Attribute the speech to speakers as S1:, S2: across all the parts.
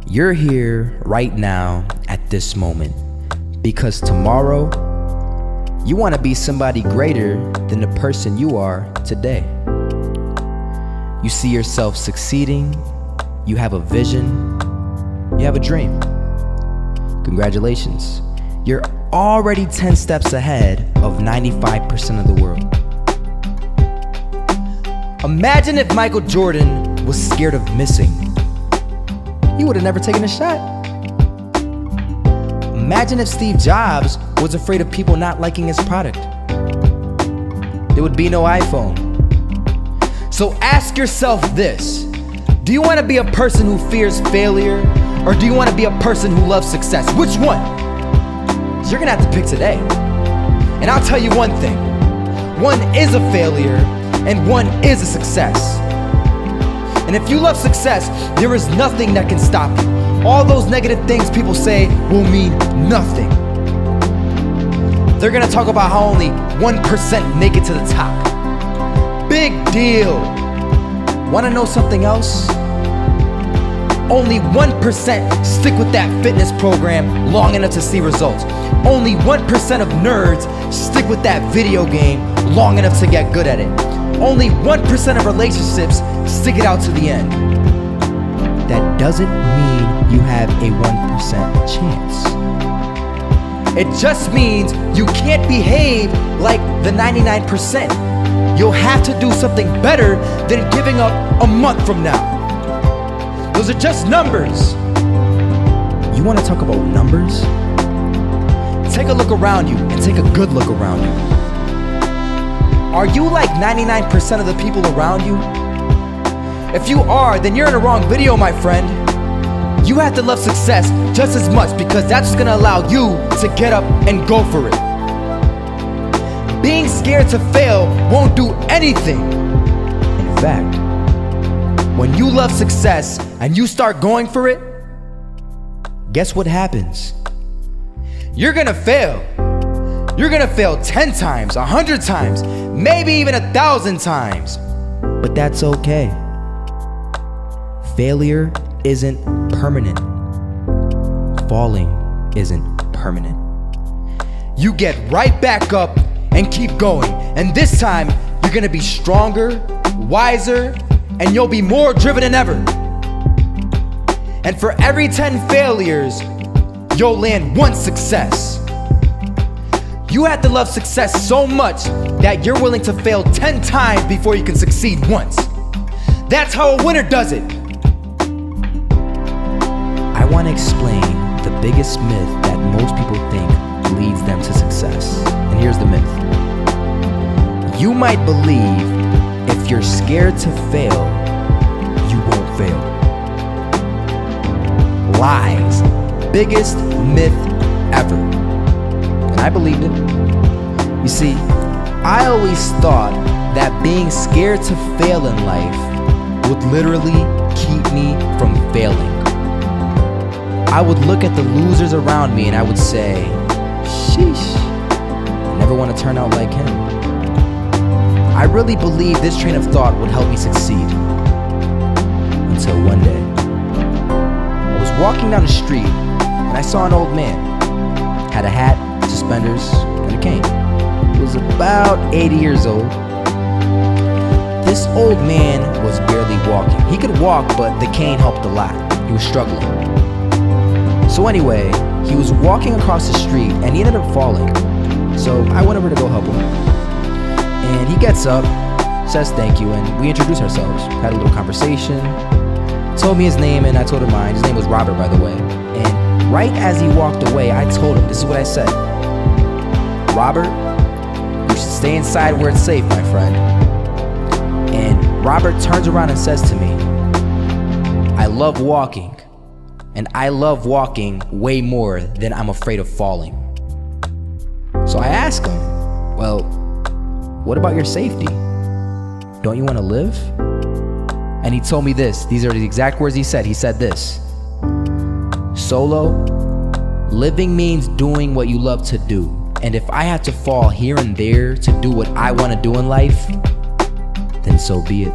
S1: You're here right now at this moment because tomorrow you want to be somebody greater than the person you are today. You see yourself succeeding, you have a vision, you have a dream. Congratulations. You're already 10 steps ahead of 95% of the world. Imagine if Michael Jordan was scared of missing. He would have never taken a shot. Imagine if Steve Jobs was afraid of people not liking his product. There would be no iPhone. So ask yourself this: do you want to be a person who fears failure, or do you want to be a person who loves success? Which one? So you're gonna have to pick today. And I'll tell you one thing: one is a failure and one is a success. And if you love success, there is nothing that can stop you. All those negative things people say will mean nothing. They're gonna talk about how only 1% make it to the top. Big deal. Wanna know something else? Only 1% stick with that fitness program long enough to see results. Only 1% of nerds stick with that video game long enough to get good at it. Only 1% of relationships stick it out to the end. That doesn't mean you have a 1% chance. It just means you can't behave like the 99%. You'll have to do something better than giving up a month from now. Those are just numbers. You want to talk about numbers? Take a look around you and take a good look around you. Are you like 99% of the people around you? If you are, then you're in the wrong video, my friend. You have to love success just as much because that's what's gonna allow you to get up and go for it. Being scared to fail won't do anything. In fact, when you love success and you start going for it, guess what happens? You're gonna fail. You're gonna fail 10 times, 100 times, maybe even 1,000 times. But that's okay. Failure isn't permanent. Falling isn't permanent. You get right back up and keep going. And this time, you're gonna be stronger, wiser, and you'll be more driven than ever. And for every 10 failures, you'll land one success. You have to love success so much that you're willing to fail 10 times before you can succeed once. That's how a winner does it. I want to explain the biggest myth that most people think leads them to success. And here's the myth. You might believe if you're scared to fail, you won't fail. Lies. Biggest myth ever. And I believed it. You see, I always thought that being scared to fail in life would literally keep me from failing. I would look at the losers around me and I would say, sheesh, I never want to turn out like him. I really believed this train of thought would help me succeed. Until one day, I was walking down the street and I saw an old man. Had a hat, suspenders, and a cane. He was about 80 years old. This old man was barely walking. He could walk, but the cane helped a lot. He was struggling. So anyway, he was walking across the street and he ended up falling. So I went over to go help him. And he gets up, says thank you, and we introduced ourselves. Had a little conversation. Told me his name and I told him mine. His name was Robert, by the way. And right as he walked away, I told him, this is what I said. Robert, you should stay inside where it's safe, my friend. And Robert turns around and says to me, I love walking. And I love walking way more than I'm afraid of falling. So I asked him, well, what about your safety? Don't you want to live? And he told me this. These are the exact words he said. He said this: Solo, living means doing what you love to do. And if I have to fall here and there to do what I want to do in life, then so be it.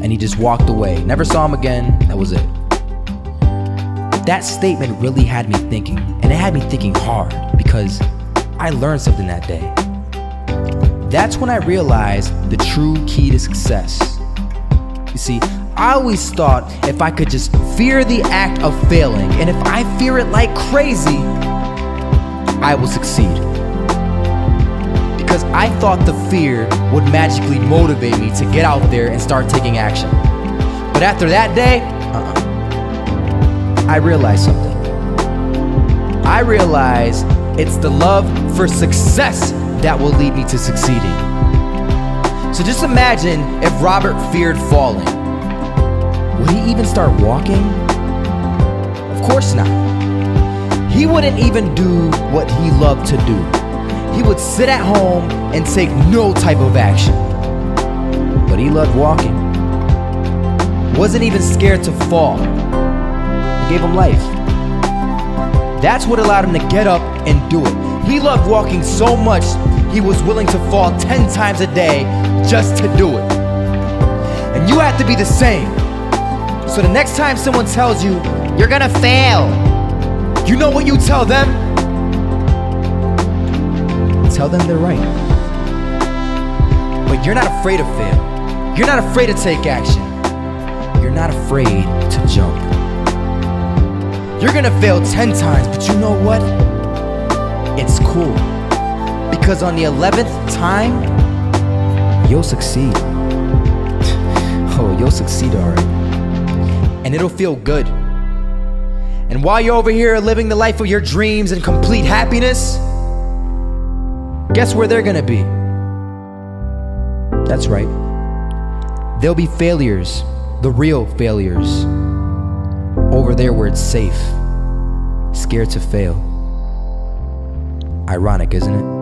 S1: And he just walked away. Never saw him again. That was it. that statement really had me thinking, and it had me thinking hard because I learned something that day. That's when I realized the true key to success. You see, I always thought if I could just fear the act of failing, and if I fear it like crazy, I will succeed. Because I thought the fear would magically motivate me to get out there and start taking action. But after that day, I realized something. I realized it's the love for success that will lead me to succeeding. So just imagine if Robert feared falling. Would he even start walking? Of course not. He wouldn't even do what he loved to do. He would sit at home and take no type of action. But he loved walking. Wasn't even scared to fall. It gave him life. That's what allowed him to get up and do it. He loved walking so much, he was willing to fall 10 times a day just to do it. And you have to be the same. So the next time someone tells you, you're gonna fail, you know what you tell them? Tell them they're right. But you're not afraid to fail. You're not afraid to take action. You're not afraid to jump. You're gonna fail 10 times, but you know what? It's cool. Because on the 11th time, you'll succeed. Oh, you'll succeed, alright. And it'll feel good. And while you're over here living the life of your dreams and complete happiness, guess where they're gonna be? That's right. They'll be failures, the real failures, over there where it's safe, scared to fail. Ironic, isn't it?